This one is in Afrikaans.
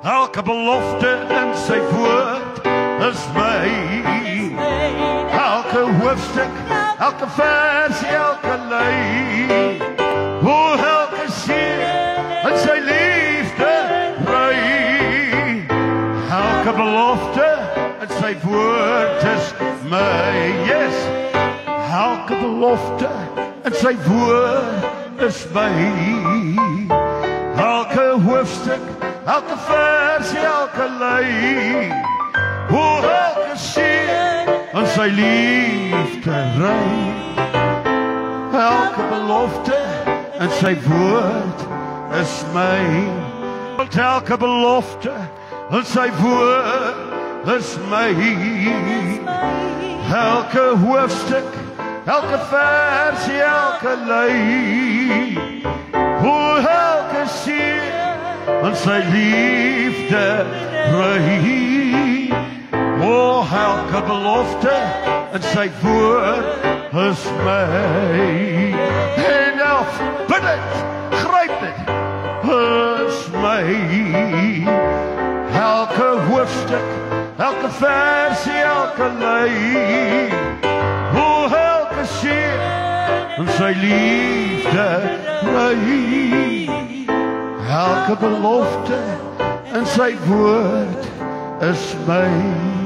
Elke belofte in sy woord is my. Elke hoofstuk, elke vers, elke lei. O elke seën in sy liefde bly. Elke belofte in sy woord is my. Yes, elke belofte in sy woord is my. Elke hoofstuk, elke vers, elke lei. O elke seën in sy liefde ry. Elke belofte in sy woord is my. Want elke belofte in sy woord is my. Elke hoofstuk, elke vers, elke lei. O elke seën in sy liefde ry. O elke belofte in sy woord is my. En bid het, gryp dit, is my. Elke hoofstuk, elke vers, elke lei. O elke seën in sy liefde ry. Elke belofte in sy woord is my.